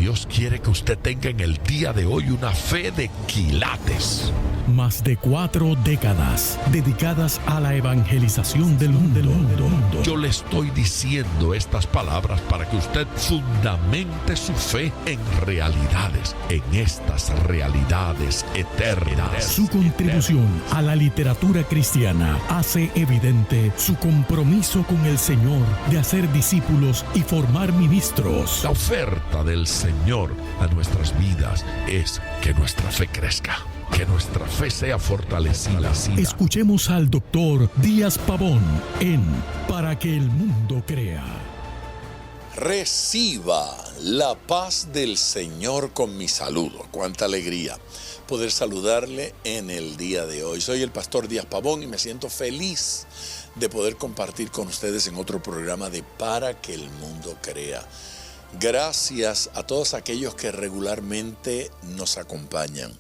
Dios quiere que usted tenga en el día de hoy una fe de quilates. Más de 4 décadas dedicadas a la evangelización del mundo. Yo le estoy diciendo estas palabras para que usted fundamente su fe en realidades, en estas realidades eternas. Su contribución a la literatura cristiana hace evidente su compromiso con el Señor de hacer discípulos y formar ministros. La oferta del Señor a nuestras vidas es que nuestra fe crezca, que nuestra fe sea fortalecida. Escuchemos al doctor Díaz Pavón en Para que el mundo crea. Reciba la paz del Señor con mi saludo. Cuánta alegría poder saludarle en el día de hoy. Soy el pastor Díaz Pavón y me siento feliz de poder compartir con ustedes en otro programa de Para que el mundo crea. Gracias a todos aquellos que regularmente nos acompañan.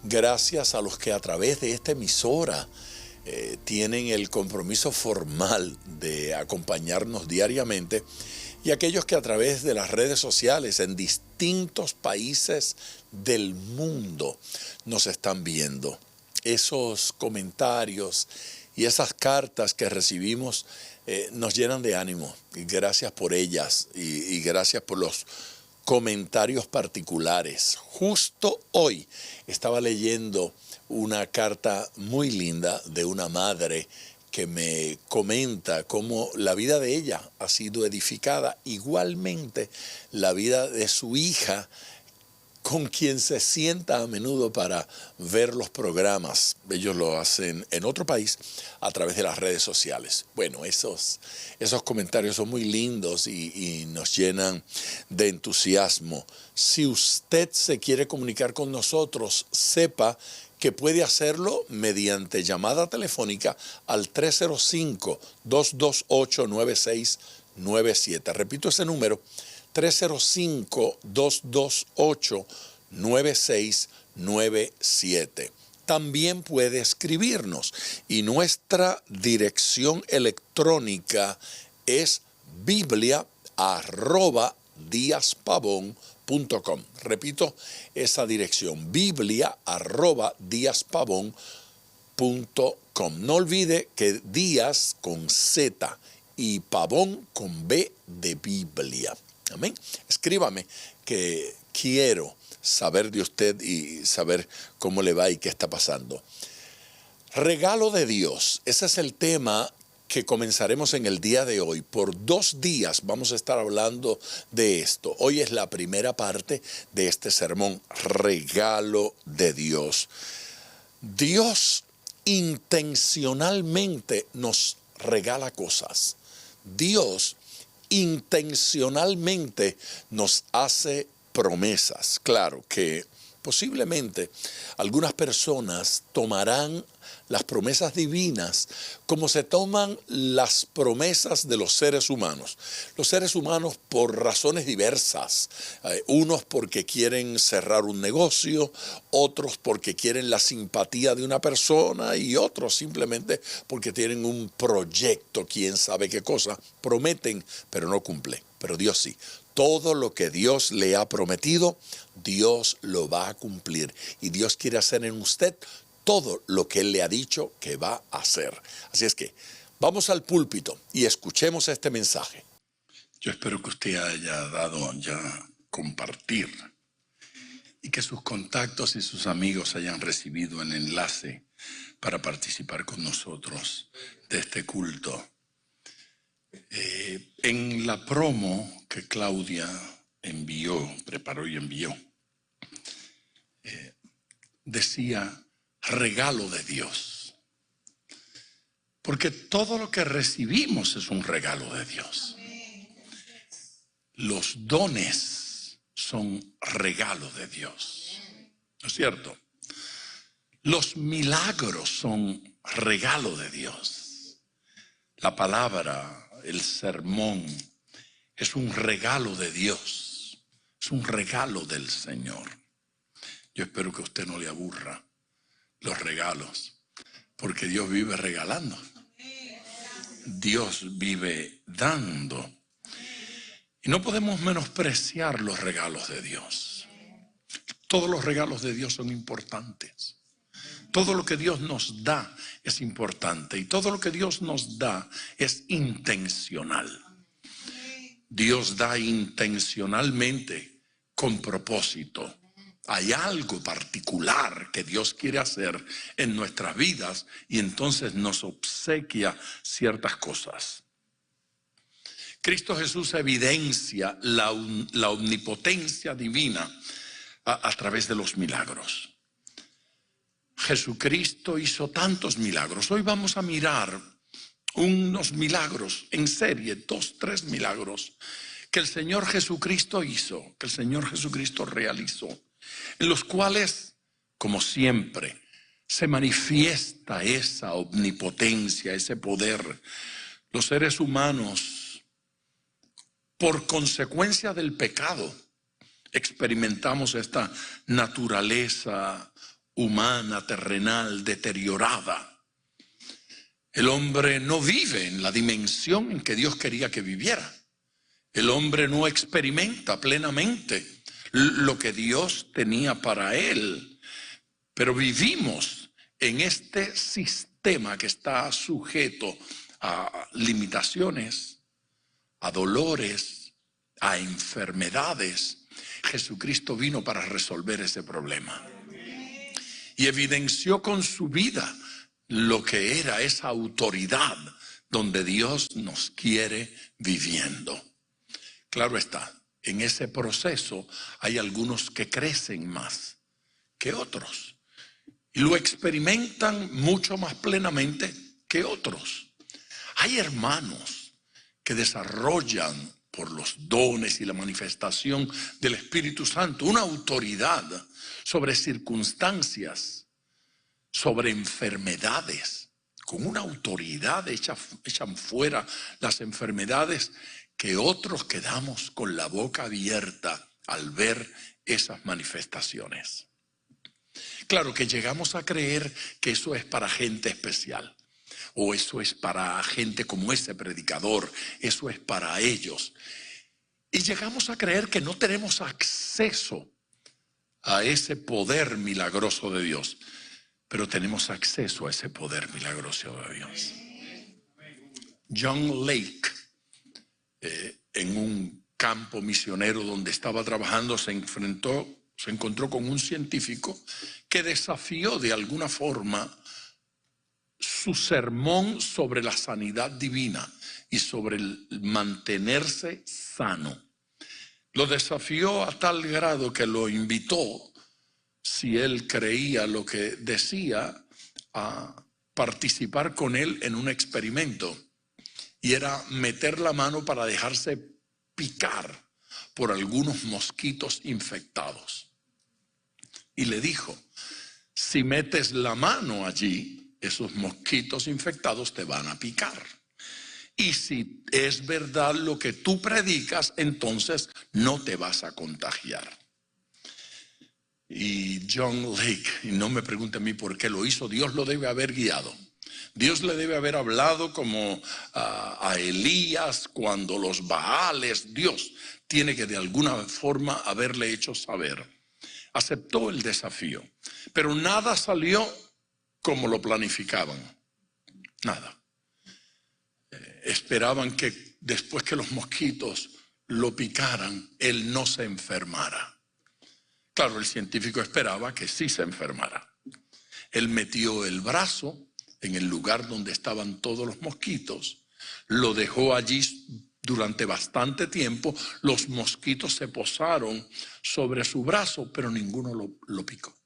Gracias a los que a través de esta emisora tienen el compromiso formal de acompañarnos diariamente, y aquellos que a través de las redes sociales en distintos países del mundo nos están viendo. Esos comentarios y esas cartas que recibimos nos llenan de ánimo, y gracias por ellas y gracias por los comentarios particulares. Justo hoy estaba leyendo una carta muy linda de una madre que me comenta cómo la vida de ella ha sido edificada, igualmente la vida de su hija, con quien se sienta a menudo para ver los programas. Ellos lo hacen en otro país a través de las redes sociales. Bueno, esos comentarios son muy lindos y nos llenan de entusiasmo. Si usted se quiere comunicar con nosotros, sepa que puede hacerlo mediante llamada telefónica al 305-228-9697. Repito ese número, 305-228-9697. También puede escribirnos y nuestra dirección electrónica es biblia@diazpavon.com. Repito esa dirección, biblia@diazpavon.com. No olvide que Díaz con Z y Pavón con B de Biblia. Amén. Escríbame, que quiero saber de usted y saber cómo le va y qué está pasando. Regalo de Dios. Ese es el tema que comenzaremos en el día de hoy. Por 2 días vamos a estar hablando de esto. Hoy es la primera parte de este sermón, regalo de Dios. Dios intencionalmente nos regala cosas. Dios intencionalmente nos hace promesas. Claro que posiblemente algunas personas tomarán las promesas divinas como se toman las promesas de los seres humanos. Los seres humanos por razones diversas, unos porque quieren cerrar un negocio, otros porque quieren la simpatía de una persona y otros simplemente porque tienen un proyecto, quién sabe qué cosa, prometen pero no cumplen, pero Dios sí. Todo lo que Dios le ha prometido, Dios lo va a cumplir. Y Dios quiere hacer en usted todo lo que Él le ha dicho que va a hacer. Así es que vamos al púlpito y escuchemos este mensaje. Yo espero que usted haya dado ya compartir y que sus contactos y sus amigos hayan recibido el enlace para participar con nosotros de este culto. En la promo que Claudia preparó y envió, decía regalo de Dios. Porque todo lo que recibimos es un regalo de Dios. Los dones son regalo de Dios. ¿No es cierto? Los milagros son regalo de Dios. La palabra, el sermón, es un regalo de Dios. Es un regalo del Señor. Yo espero que a usted no le aburra los regalos, porque Dios vive regalando. Dios vive dando. Y no podemos menospreciar los regalos de Dios. Todos los regalos de Dios son importantes. Todo lo que Dios nos da es importante y todo lo que Dios nos da es intencional. Dios da intencionalmente, con propósito. Hay algo particular que Dios quiere hacer en nuestras vidas y entonces nos obsequia ciertas cosas. Cristo Jesús evidencia la omnipotencia divina a través de los milagros. Jesucristo hizo tantos milagros. Hoy vamos a mirar unos milagros en serie, 2, 3 milagros que el Señor Jesucristo hizo, que el Señor Jesucristo realizó, en los cuales, como siempre, se manifiesta esa omnipotencia, ese poder. Los seres humanos, por consecuencia del pecado, experimentamos esta naturaleza humana, terrenal, deteriorada. El hombre no vive en la dimensión en que Dios quería que viviera. El hombre no experimenta plenamente lo que Dios tenía para él. Pero vivimos en este sistema que está sujeto a limitaciones, a dolores, a enfermedades. Jesucristo vino para resolver ese problema. Y evidenció con su vida lo que era esa autoridad donde Dios nos quiere viviendo. Claro está, en ese proceso hay algunos que crecen más que otros y lo experimentan mucho más plenamente que otros. Hay hermanos que desarrollan por los dones y la manifestación del Espíritu Santo una autoridad sobre circunstancias, sobre enfermedades, con una autoridad echan fuera las enfermedades que otros quedamos con la boca abierta al ver esas manifestaciones. Claro que llegamos a creer que eso es para gente especial, o eso es para gente como ese predicador, eso es para ellos. Y llegamos a creer que no tenemos acceso a ese poder milagroso de Dios, pero tenemos acceso a ese poder milagroso de Dios. John Lake, en un campo misionero donde estaba trabajando, se encontró con un científico que desafió de alguna forma su sermón sobre la sanidad divina y sobre el mantenerse sano. Lo desafió a tal grado que lo invitó, si él creía lo que decía, a participar con él en un experimento. Y era meter la mano para dejarse picar por algunos mosquitos infectados. Y le dijo, si metes la mano allí, esos mosquitos infectados te van a picar. Y si es verdad lo que tú predicas, entonces no te vas a contagiar. Y John Lake, y no me pregunte a mí por qué lo hizo, Dios lo debe haber guiado. Dios le debe haber hablado como a Elías cuando los Baales. Dios tiene que de alguna forma haberle hecho saber. Aceptó el desafío, pero nada salió como lo planificaban. Nada. Esperaban que después que los mosquitos lo picaran, él no se enfermara. Claro, el científico esperaba que sí se enfermara. Él metió el brazo en el lugar donde estaban todos los mosquitos, lo dejó allí durante bastante tiempo, los mosquitos se posaron sobre su brazo, pero ninguno lo picó.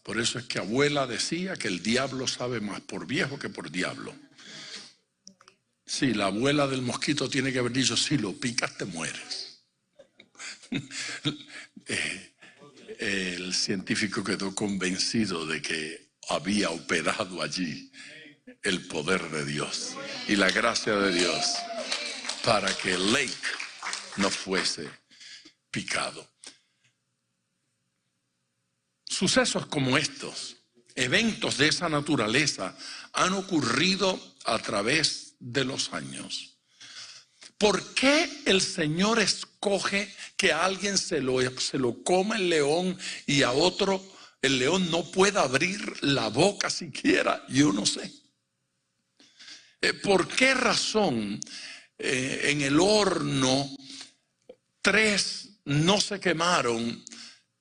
Por eso es que abuela decía que el diablo sabe más por viejo que por diablo. Sí, la abuela del mosquito tiene que haber dicho, si lo picas te mueres. El científico quedó convencido de que había operado allí el poder de Dios y la gracia de Dios para que Lake no fuese picado. Sucesos como estos, eventos de esa naturaleza, han ocurrido a través de los años. ¿Por qué el Señor escoge que a alguien se lo coma el león y a otro el león no pueda abrir la boca siquiera? Yo no sé. ¿Por qué razón en el horno 3 no se quemaron,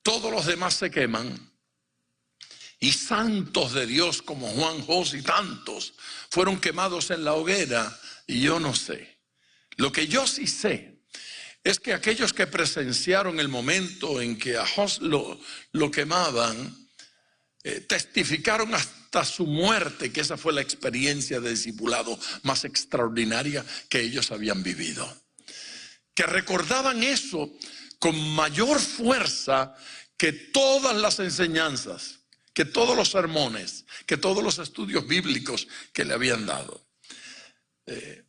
todos los demás se queman? Y santos de Dios como Juan Jos y tantos fueron quemados en la hoguera, y yo no sé. Lo que yo sí sé es que aquellos que presenciaron el momento en que a Jos lo quemaban, testificaron hasta su muerte que esa fue la experiencia de discipulado más extraordinaria que ellos habían vivido. Que recordaban eso con mayor fuerza que todas las enseñanzas, que todos los sermones, que todos los estudios bíblicos que le habían dado.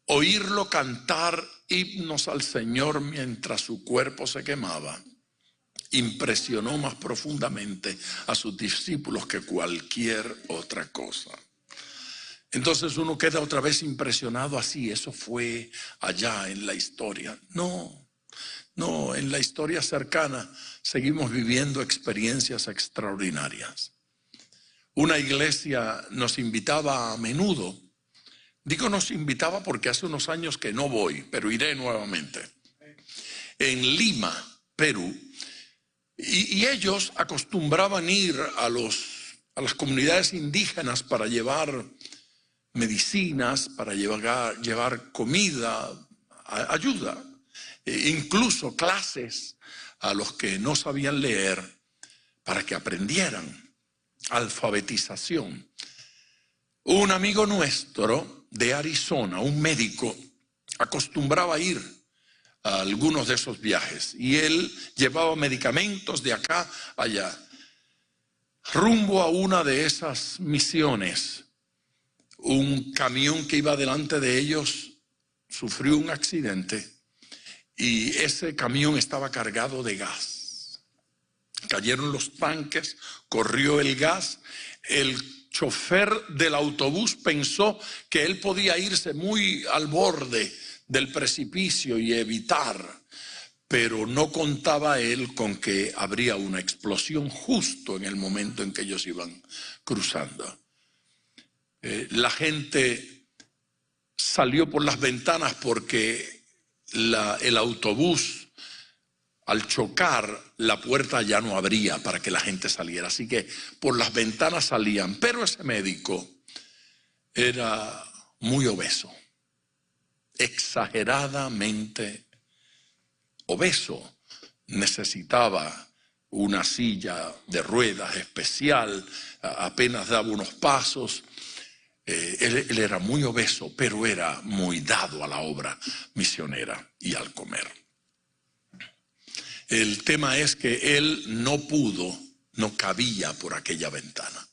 Oírlo cantar himnos al Señor mientras su cuerpo se quemaba impresionó más profundamente a sus discípulos que cualquier otra cosa. Entonces uno queda otra vez impresionado así, eso fue allá en la historia. No, en la historia cercana seguimos viviendo experiencias extraordinarias. Una iglesia nos invitaba a menudo. Digo nos invitaba porque hace unos años que no voy, pero iré nuevamente. En Lima, Perú, y ellos acostumbraban ir a las comunidades indígenas para llevar medicinas, para llevar comida, ayuda, incluso clases a los que no sabían leer para que aprendieran, alfabetización. Un amigo nuestro de Arizona, un médico, acostumbraba a ir a algunos de esos viajes y él llevaba medicamentos de acá a allá. Rumbo a una de esas misiones, un camión que iba delante de ellos sufrió un accidente y ese camión estaba cargado de gas. Cayeron los tanques, corrió el gas, el chofer del autobús pensó que él podía irse muy al borde del precipicio y evitar, pero no contaba él con que habría una explosión justo en el momento en que ellos iban cruzando. La gente salió por las ventanas porque el autobús, al chocar, la puerta ya no abría para que la gente saliera. Así que por las ventanas salían. Pero ese médico era muy obeso, exageradamente obeso. Necesitaba una silla de ruedas especial, apenas daba unos pasos. Él era muy obeso, pero era muy dado a la obra misionera y al comer. El tema es que él no cabía por aquella ventana.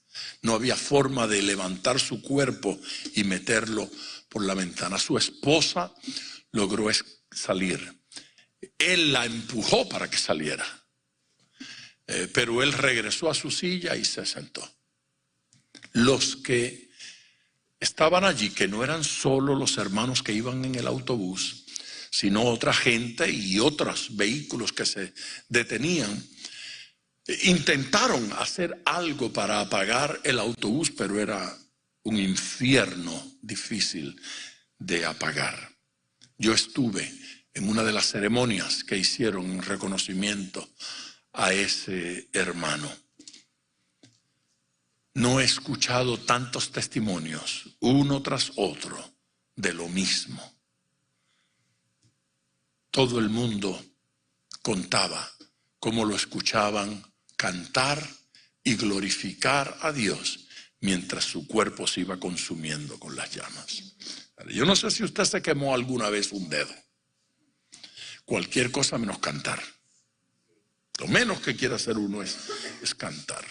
No había forma de levantar su cuerpo y meterlo por la ventana. Su esposa logró salir. Él la empujó para que saliera. Pero él regresó a su silla y se sentó. Los que estaban allí, que no eran solo los hermanos que iban en el autobús, sino otra gente y otros vehículos que se detenían, intentaron hacer algo para apagar el autobús, pero era un infierno difícil de apagar. Yo estuve en una de las ceremonias que hicieron en reconocimiento a ese hermano. No he escuchado tantos testimonios, uno tras otro, de lo mismo. Todo el mundo contaba cómo lo escuchaban cantar y glorificar a Dios mientras su cuerpo se iba consumiendo con las llamas. Yo no sé si usted se quemó alguna vez un dedo. Cualquier cosa menos cantar. Lo menos que quiere hacer uno es cantar.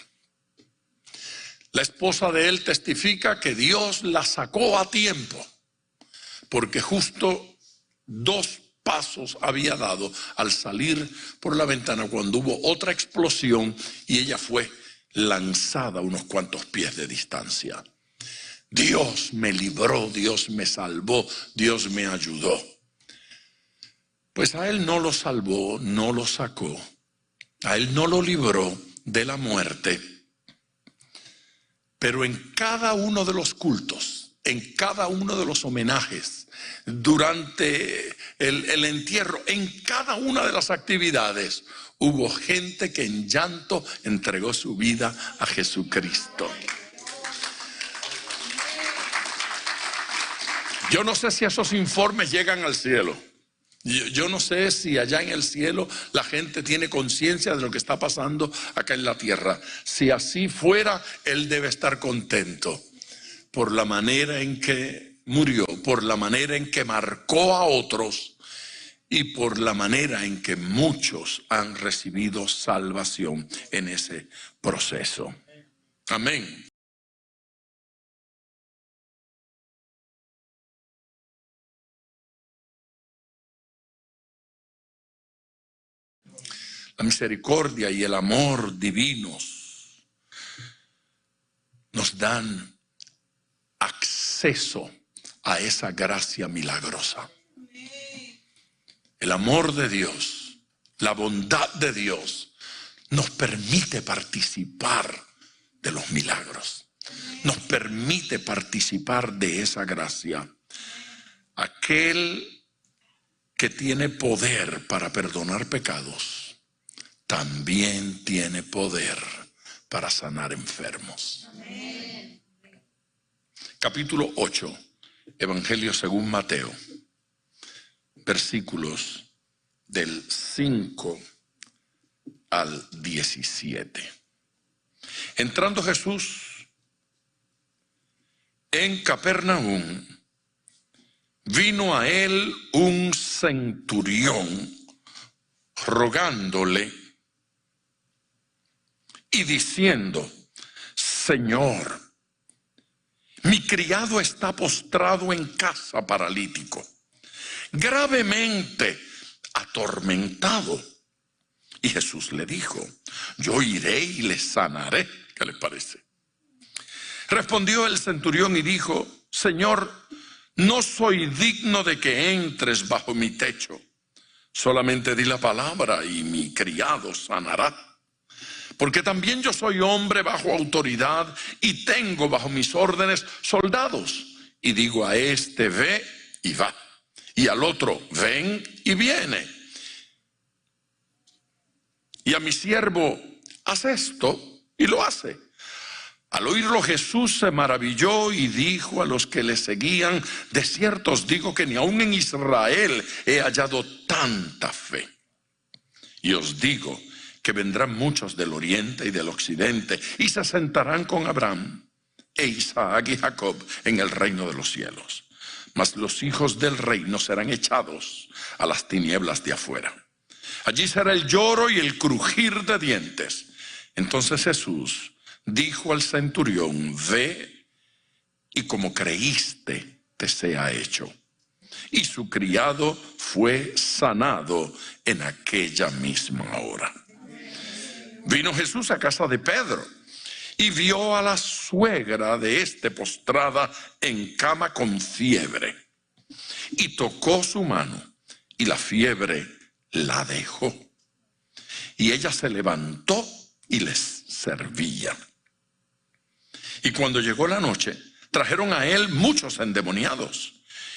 La esposa de él testifica que Dios la sacó a tiempo, porque justo 2 pasos había dado al salir por la ventana cuando hubo otra explosión y ella fue lanzada a unos cuantos pies de distancia. Dios me libró, Dios me salvó, Dios me ayudó. Pues a él no lo salvó, no lo sacó, a él no lo libró de la muerte. Pero en cada uno de los cultos, en cada uno de los homenajes, durante el entierro, en cada una de las actividades, hubo gente que en llanto entregó su vida a Jesucristo. Yo no sé si esos informes llegan al cielo. Yo no sé si allá en el cielo la gente tiene conciencia de lo que está pasando acá en la tierra. Si así fuera, él debe estar contento por la manera en que murió, por la manera en que marcó a otros y por la manera en que muchos han recibido salvación en ese proceso. Amén. La misericordia y el amor divinos nos dan acceso a esa gracia milagrosa. El amor de Dios, la bondad de Dios nos permite participar de los milagros. Nos permite participar de esa gracia. Aquel que tiene poder para perdonar pecados también tiene poder para sanar enfermos. Amén. Capítulo 8, Evangelio según Mateo, versículos del 5 al 17. Entrando Jesús en Capernaum, vino a él un centurión rogándole y diciendo: Señor, mi criado está postrado en casa paralítico, gravemente atormentado. Y Jesús le dijo: yo iré y le sanaré. ¿Qué les parece? Respondió el centurión y dijo: Señor, no soy digno de que entres bajo mi techo. Solamente di la palabra y mi criado sanará. Porque también yo soy hombre bajo autoridad y tengo bajo mis órdenes soldados. Y digo a este: ve y va. Y al otro: ven y viene. Y a mi siervo: haz esto, y lo hace. Al oírlo Jesús se maravilló y dijo a los que le seguían: de cierto os digo que ni aun en Israel he hallado tanta fe. Y os digo que vendrán muchos del oriente y del occidente y se sentarán con Abraham e Isaac y Jacob en el reino de los cielos. Mas los hijos del reino serán echados a las tinieblas de afuera. Allí será el lloro y el crujir de dientes. Entonces Jesús dijo al centurión: ve y como creíste te sea hecho. Y su criado fue sanado en aquella misma hora. Vino Jesús a casa de Pedro y vio a la suegra de este postrada en cama con fiebre. Y tocó su mano y la fiebre la dejó. Y ella se levantó y les servía. Y cuando llegó la noche, trajeron a él muchos endemoniados.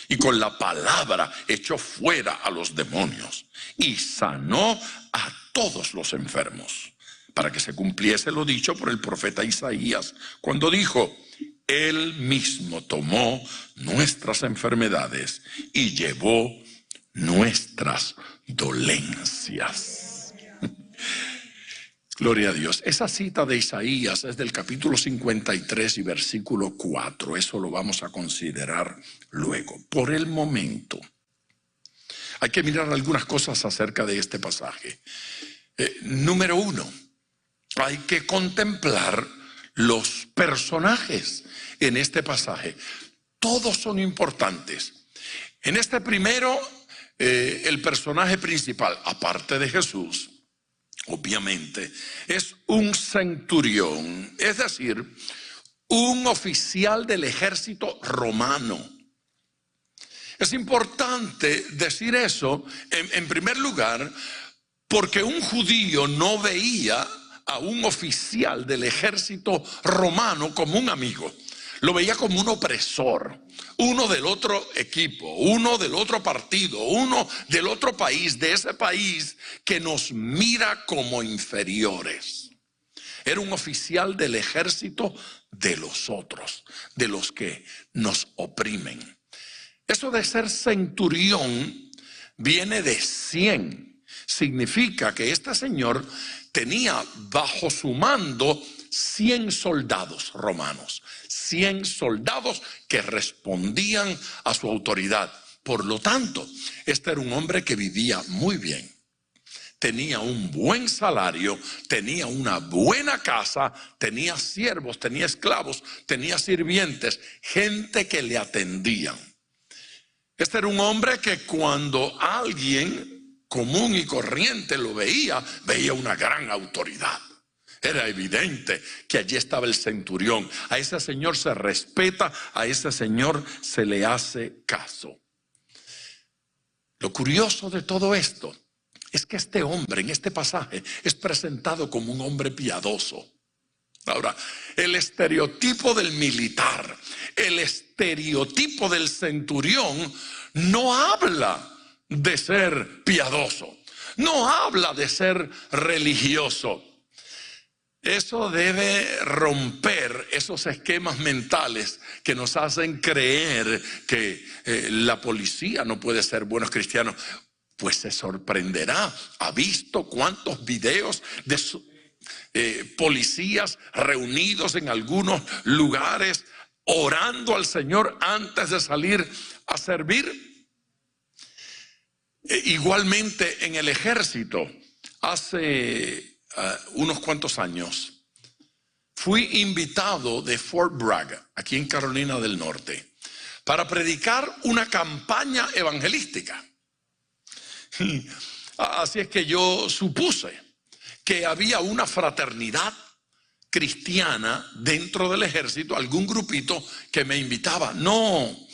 Y con la palabra echó fuera a los demonios. Y sanó a todos los enfermos. Para que se cumpliese lo dicho por el profeta Isaías, cuando dijo: él mismo tomó nuestras enfermedades y llevó nuestras dolencias. Gloria a Dios. Esa cita de Isaías es del capítulo 53 y versículo 4. Eso lo vamos a considerar luego. Por el momento, hay que mirar algunas cosas acerca de este pasaje. Número 1, hay que contemplar los personajes en este pasaje. Todos son importantes. En este primero, el personaje principal, aparte de Jesús, obviamente, es un centurión, es decir, un oficial del ejército romano. Es importante decir eso, en primer lugar, porque un judío no veía a un oficial del ejército romano como un amigo. Lo veía como un opresor, uno del otro equipo, uno del otro partido, uno del otro país, de ese país que nos mira como inferiores. Era un oficial del ejército de los otros, de los que nos oprimen. Eso de ser centurión viene de 100. Significa que este señor tenía bajo su mando 100 soldados romanos. 100 soldados que respondían a su autoridad. Por lo tanto, este era un hombre que vivía muy bien. Tenía un buen salario, tenía una buena casa, tenía siervos, tenía esclavos, tenía sirvientes, gente que le atendían. Este era un hombre que cuando alguien común y corriente lo veía, veía una gran autoridad. Era evidente que allí estaba el centurión. A ese señor se respeta, a ese señor se le hace caso. Lo curioso de todo esto es que este hombre en este pasaje es presentado como un hombre piadoso. Ahora, el estereotipo del militar, el estereotipo del centurión no habla de ser piadoso, no habla de ser religioso. Eso debe romper esos esquemas mentales que nos hacen creer que la policía no puede ser buenos cristianos. Pues se sorprenderá. ¿Ha visto cuántos videos de policías reunidos en algunos lugares orando al Señor antes de salir a servir? Igualmente en el ejército, hace unos cuantos años, fui invitado de Fort Bragg, aquí en Carolina del Norte, para predicar una campaña evangelística. Así es que yo supuse que había una fraternidad cristiana dentro del ejército, algún grupito que me invitaba. No,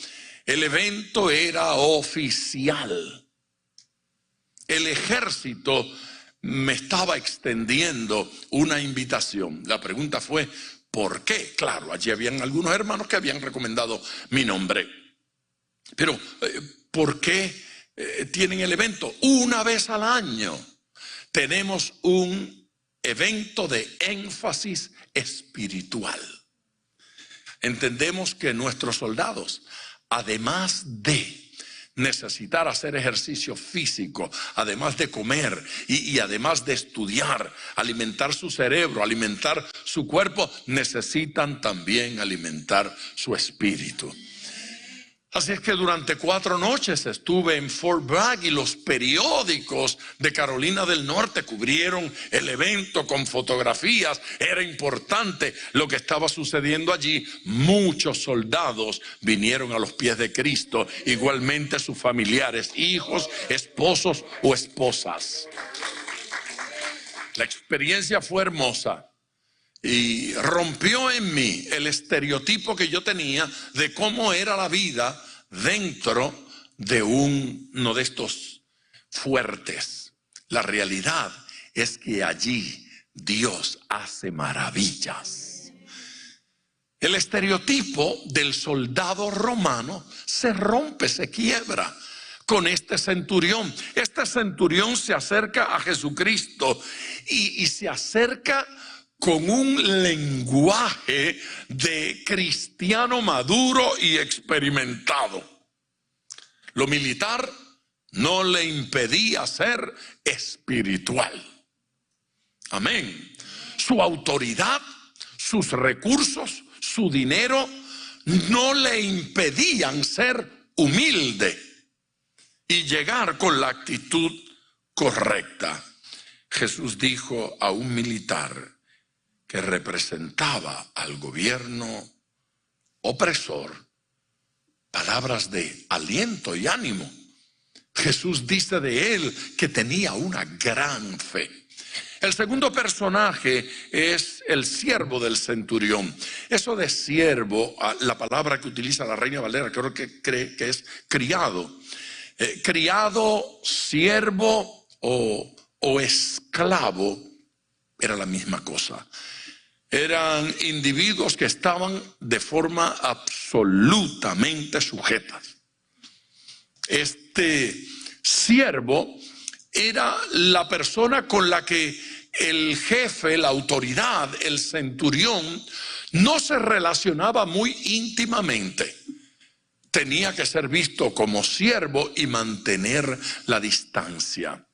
el evento era oficial. El ejército me estaba extendiendo una invitación. La pregunta fue, ¿por qué? Claro, allí habían algunos hermanos que habían recomendado mi nombre. Pero, ¿por qué tienen el evento? Una vez al año tenemos un evento de énfasis espiritual. Entendemos que nuestros soldados, además de necesitar hacer ejercicio físico, además de comer y además de estudiar, alimentar su cerebro, alimentar su cuerpo, necesitan también alimentar su espíritu. Así es que durante 4 noches estuve en Fort Bragg y los periódicos de Carolina del Norte cubrieron el evento con fotografías. Era importante lo que estaba sucediendo allí. Muchos soldados vinieron a los pies de Cristo, igualmente sus familiares, hijos, esposos o esposas. La experiencia fue hermosa y rompió en mí el estereotipo que yo tenía de cómo era la vida dentro de uno de estos fuertes. La realidad es que allí Dios hace maravillas. El estereotipo del soldado romano se rompe, se quiebra con este centurión. Este centurión se acerca a Jesucristo y se acerca con un lenguaje de cristiano maduro y experimentado. Lo militar no le impedía ser espiritual. Amén. Su autoridad, sus recursos, su dinero no le impedían ser humilde y llegar con la actitud correcta. Jesús dijo a un militar que representaba al gobierno opresor palabras de aliento y ánimo. Jesús dice de él que tenía una gran fe. El segundo personaje es el siervo del centurión. Eso de siervo, la palabra que utiliza la Reina Valera, creo que es criado. Criado, siervo o esclavo era la misma cosa. Eran individuos que estaban de forma absolutamente sujetas. Este siervo era la persona con la que el jefe, la autoridad, el centurión, no se relacionaba muy íntimamente. Tenía que ser visto como siervo y mantener la distancia.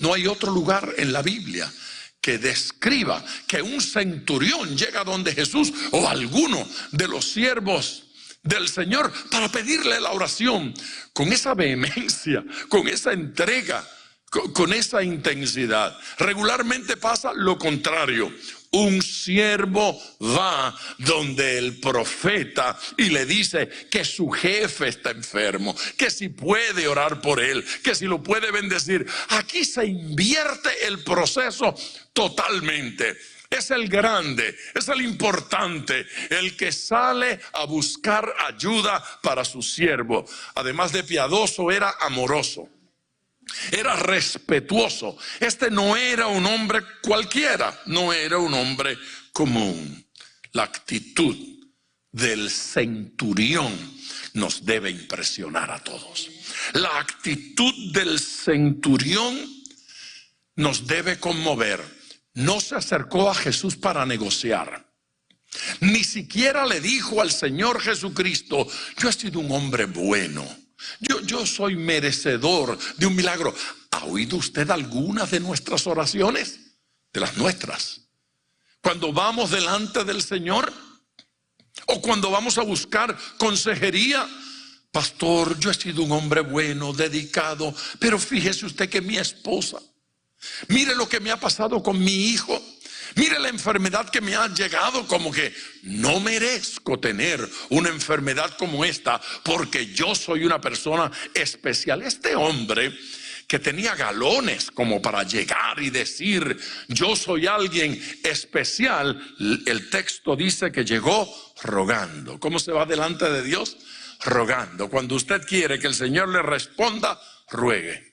No hay otro lugar en la Biblia que describa que un centurión llega donde Jesús o alguno de los siervos del Señor para pedirle la oración con esa vehemencia, con esa entrega, con esa intensidad. Regularmente pasa lo contrario. Un siervo va donde el profeta y le dice que su jefe está enfermo, que si puede orar por él, que si lo puede bendecir. Aquí se invierte el proceso totalmente. Es el grande, es el importante, el que sale a buscar ayuda para su siervo. Además de piadoso, era amoroso. Era respetuoso. Este no era un hombre cualquiera, no era un hombre común. La actitud del centurión nos debe impresionar a todos. La actitud del centurión nos debe conmover. No se acercó a Jesús para negociar. Ni siquiera le dijo al Señor Jesucristo: yo he sido un hombre bueno. Yo soy merecedor de un milagro. ¿Ha oído usted algunas de nuestras oraciones? De las nuestras. Cuando vamos delante del Señor o cuando vamos a buscar consejería: pastor, yo he sido un hombre bueno, dedicado, pero fíjese usted que mi esposa, mire lo que me ha pasado con mi hijo. Mire la enfermedad que me ha llegado, como que no merezco tener una enfermedad como esta porque yo soy una persona especial. Este hombre que tenía galones como para llegar y decir yo soy alguien especial, el texto dice que llegó rogando. ¿Cómo se va delante de Dios? Rogando. Cuando usted quiere que el Señor le responda, ruegue.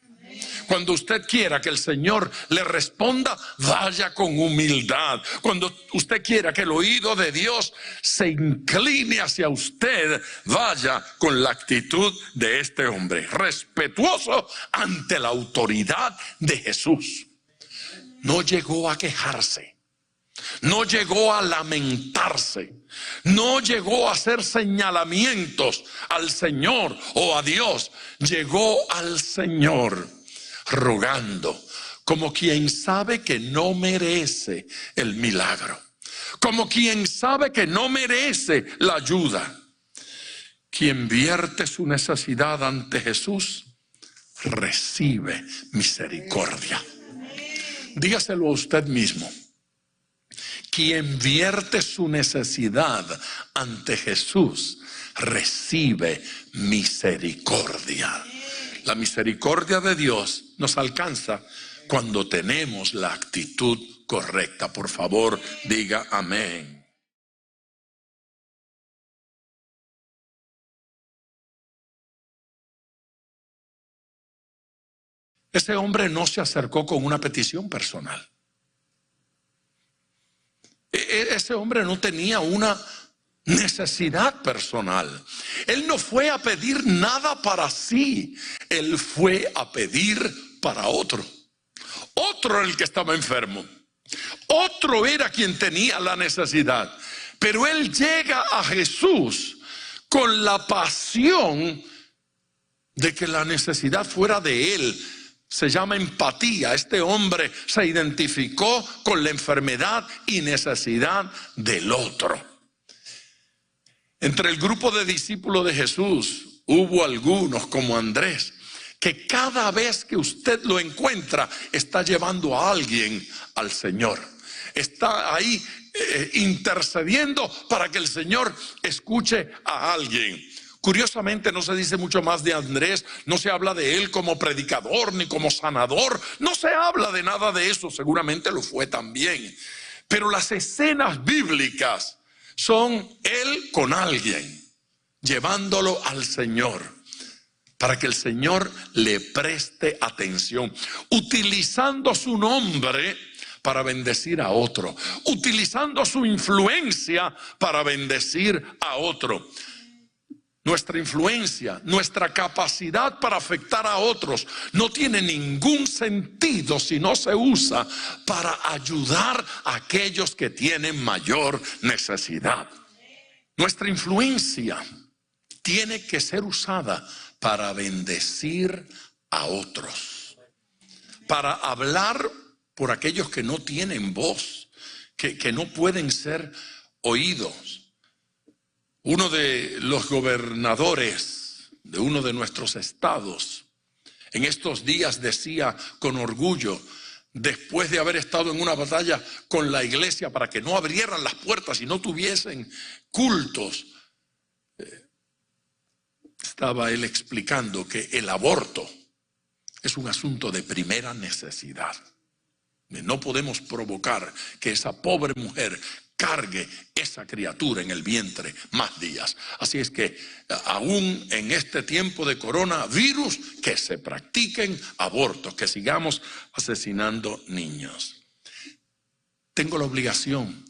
Cuando usted quiera que el Señor le responda, vaya con humildad. Cuando usted quiera que el oído de Dios se incline hacia usted, vaya con la actitud de este hombre, respetuoso ante la autoridad de Jesús. No llegó a quejarse, no llegó a lamentarse, no llegó a hacer señalamientos al Señor o a Dios. Llegó al Señor rogando, como quien sabe que no merece el milagro, como quien sabe que no merece la ayuda. Quien vierte su necesidad ante Jesús recibe misericordia. Dígaselo a usted mismo. Quien vierte su necesidad ante Jesús recibe misericordia. La misericordia de Dios nos alcanza cuando tenemos la actitud correcta. Por favor, diga amén. Ese hombre no se acercó con una petición personal. Ese hombre no tenía una necesidad personal. Él no fue a pedir nada para sí. Él fue a pedir para otro. Otro era el que estaba enfermo. Otro era quien tenía la necesidad. Pero él llega a Jesús con la pasión de que la necesidad fuera de él. Se llama empatía. Este hombre se identificó con la enfermedad y necesidad del otro. Entre el grupo de discípulos de Jesús hubo algunos, como Andrés, que cada vez que usted lo encuentra está llevando a alguien al Señor. Está ahí intercediendo para que el Señor escuche a alguien. Curiosamente no se dice mucho más de Andrés, no se habla de él como predicador ni como sanador, no se habla de nada de eso, seguramente lo fue también. Pero las escenas bíblicas son él con alguien, llevándolo al Señor, para que el Señor le preste atención, utilizando su nombre para bendecir a otro, utilizando su influencia para bendecir a otro. Nuestra influencia, nuestra capacidad para afectar a otros no tiene ningún sentido si no se usa para ayudar a aquellos que tienen mayor necesidad. Nuestra influencia tiene que ser usada para bendecir a otros, para hablar por aquellos que no tienen voz, que no pueden ser oídos. Uno de los gobernadores de uno de nuestros estados en estos días decía con orgullo, después de haber estado en una batalla con la iglesia para que no abrieran las puertas y no tuviesen cultos, estaba él explicando que el aborto es un asunto de primera necesidad. No podemos provocar que esa pobre mujer cargue esa criatura en el vientre más días. Así es que aún en este tiempo de coronavirus, que se practiquen abortos, que sigamos asesinando niños. Tengo la obligación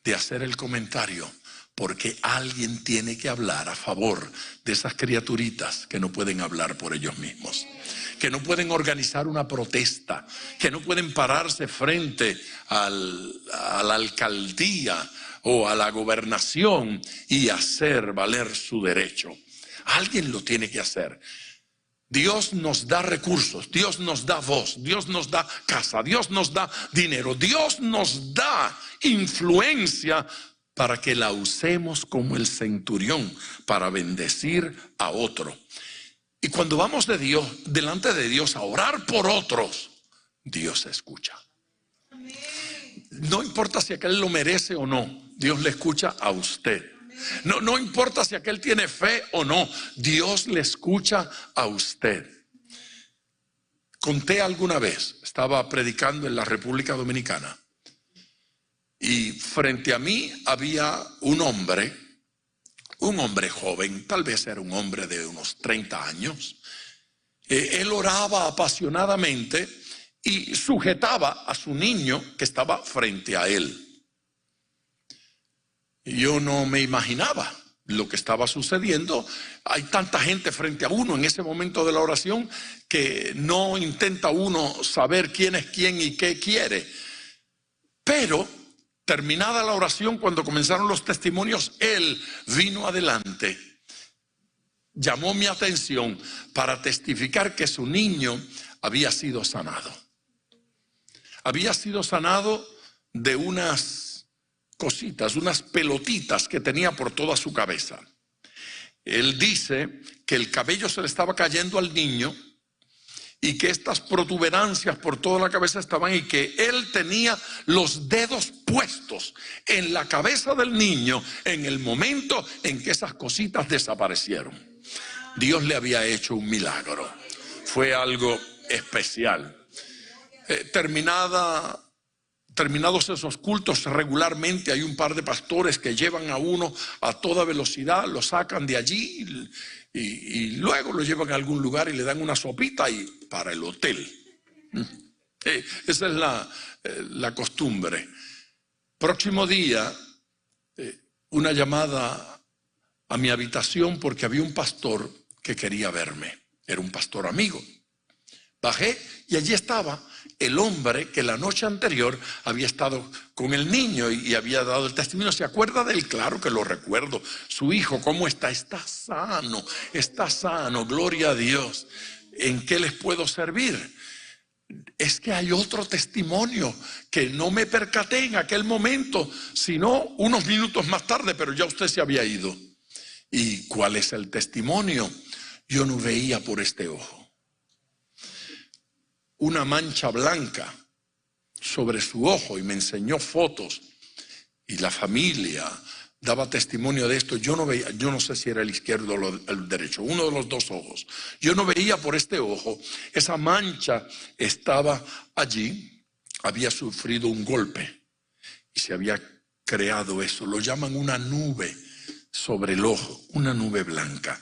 de hacer el comentario porque alguien tiene que hablar a favor de esas criaturitas que no pueden hablar por ellos mismos, que no pueden organizar una protesta, que no pueden pararse frente a la alcaldía o a la gobernación y hacer valer su derecho. Alguien lo tiene que hacer. Dios nos da recursos, Dios nos da voz, Dios nos da casa, Dios nos da dinero, Dios nos da influencia para que la usemos como el centurión para bendecir a otro. Y cuando vamos delante de Dios a orar por otros, Dios escucha. No importa si aquel lo merece o no, Dios le escucha a usted. No importa si aquel tiene fe o no, Dios le escucha a usted. Conté alguna vez, estaba predicando en la República Dominicana y frente a mí había un hombre joven, tal vez era un hombre de unos 30 años. Él oraba apasionadamente y sujetaba a su niño que estaba frente a él. Yo no me imaginaba lo que estaba sucediendo. Hay tanta gente frente a uno en ese momento de la oración que no intenta uno saber quién es quién y qué quiere. Pero terminada la oración, cuando comenzaron los testimonios, él vino adelante, llamó mi atención para testificar que su niño había sido sanado. Había sido sanado de unas cositas, unas pelotitas que tenía por toda su cabeza. Él dice que el cabello se le estaba cayendo al niño y que estas protuberancias por toda la cabeza estaban, y que él tenía los dedos puestos en la cabeza del niño en el momento en que esas cositas desaparecieron. Dios le había hecho un milagro. Fue algo especial. Terminados esos cultos, regularmente hay un par de pastores que llevan a uno a toda velocidad, lo sacan de allí y luego lo llevan a algún lugar y le dan una sopita y para el hotel. Esa es la costumbre. Próximo día, una llamada a mi habitación porque había un pastor que quería verme. Era un pastor amigo. Bajé y allí estaba el hombre que la noche anterior había estado con el niño y había dado el testimonio. ¿Se acuerda de él? Claro que lo recuerdo. Su hijo, ¿cómo está? Está sano, gloria a Dios. ¿En qué les puedo servir? Es que hay otro testimonio que no me percaté en aquel momento, sino unos minutos más tarde, pero ya usted se había ido. ¿Y cuál es el testimonio? Yo no veía por este ojo. Una mancha blanca sobre su ojo, y me enseñó fotos, y la familia daba testimonio de esto. Yo no veía, yo no sé si era el izquierdo o el derecho, uno de los dos ojos. Yo no veía por este ojo. Esa mancha estaba allí, había sufrido un golpe y se había creado eso. Lo llaman una nube sobre el ojo, una nube blanca.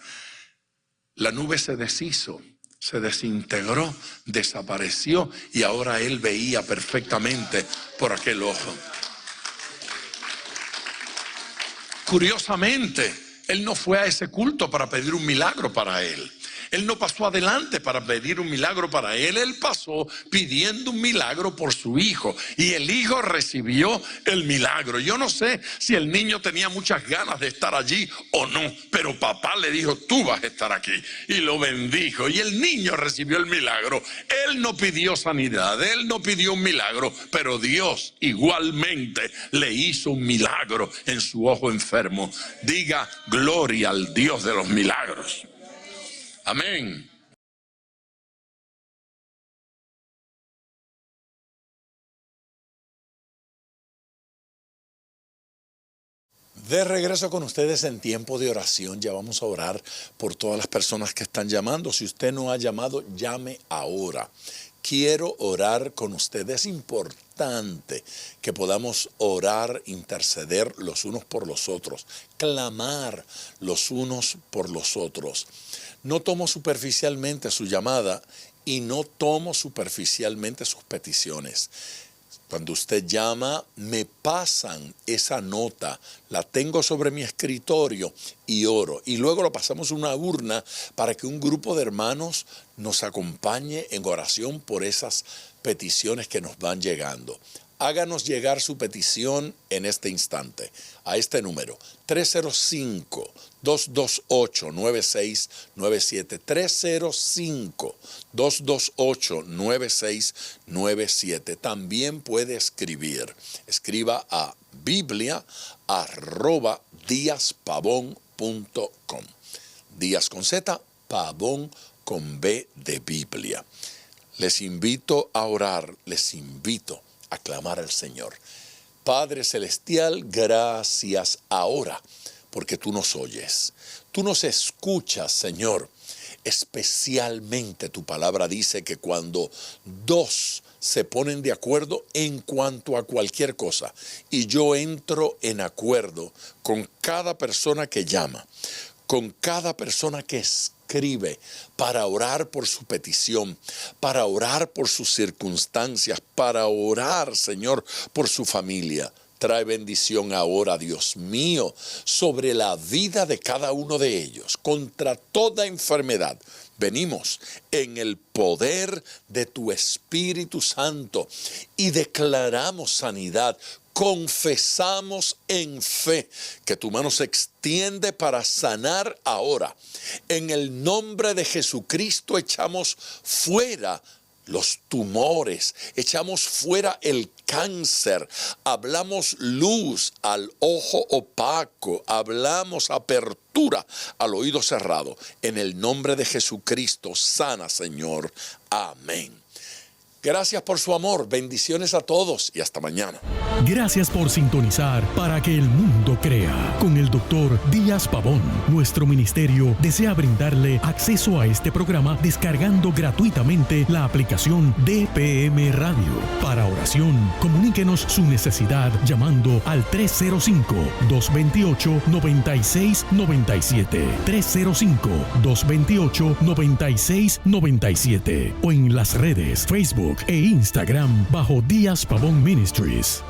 La nube se deshizo, se desintegró, desapareció y ahora él veía perfectamente por aquel ojo. Curiosamente, él no fue a ese culto para pedir un milagro para él. Él no pasó adelante para pedir un milagro para él. Él pasó pidiendo un milagro por su hijo. Y el hijo recibió el milagro. Yo no sé si el niño tenía muchas ganas de estar allí o no. Pero papá le dijo, tú vas a estar aquí. Y lo bendijo. Y el niño recibió el milagro. Él no pidió sanidad. Él no pidió un milagro. Pero Dios igualmente le hizo un milagro en su ojo enfermo. Diga gloria al Dios de los milagros. Amén. De regreso con ustedes en tiempo de oración. Ya vamos a orar por todas las personas que están llamando. Si usted no ha llamado, llame ahora. Quiero orar con ustedes. Es importante que podamos orar, interceder los unos por los otros, clamar los unos por los otros. No tomo superficialmente su llamada y no tomo superficialmente sus peticiones. Cuando usted llama, me pasan esa nota, la tengo sobre mi escritorio y oro. Y luego lo pasamos a una urna para que un grupo de hermanos nos acompañe en oración por esas peticiones que nos van llegando. Háganos llegar su petición en este instante a este número 305-228-9697, 305-228-9697. También puede escribir. Escriba a biblia@diaspavon.com. Díaz con Z, Pavón con B de Biblia. Les invito a orar, les invito a clamar al Señor. Padre Celestial, gracias ahora porque tú nos oyes. Tú nos escuchas, Señor. Especialmente tu palabra dice que cuando dos se ponen de acuerdo en cuanto a cualquier cosa, y yo entro en acuerdo con cada persona que llama, con cada persona que escribe para orar por su petición, para orar por sus circunstancias, para orar, Señor, por su familia. Trae bendición ahora, Dios mío, sobre la vida de cada uno de ellos. Contra toda enfermedad, venimos en el poder de tu Espíritu Santo y declaramos sanidad. Confesamos en fe que tu mano se extiende para sanar ahora. En el nombre de Jesucristo echamos fuera los tumores, echamos fuera el cáncer, hablamos luz al ojo opaco, hablamos apertura al oído cerrado. En el nombre de Jesucristo, sana, Señor. Amén. Gracias por su amor, bendiciones a todos y hasta mañana. Gracias por sintonizar para que el mundo crea. Con el Dr. Díaz Pavón, nuestro ministerio desea brindarle acceso a este programa descargando gratuitamente la aplicación DPM Radio. Para oración, comuníquenos su necesidad llamando al 305-228-9697, 305-228-9697 o en las redes Facebook e Instagram bajo Díaz Pavón Ministries.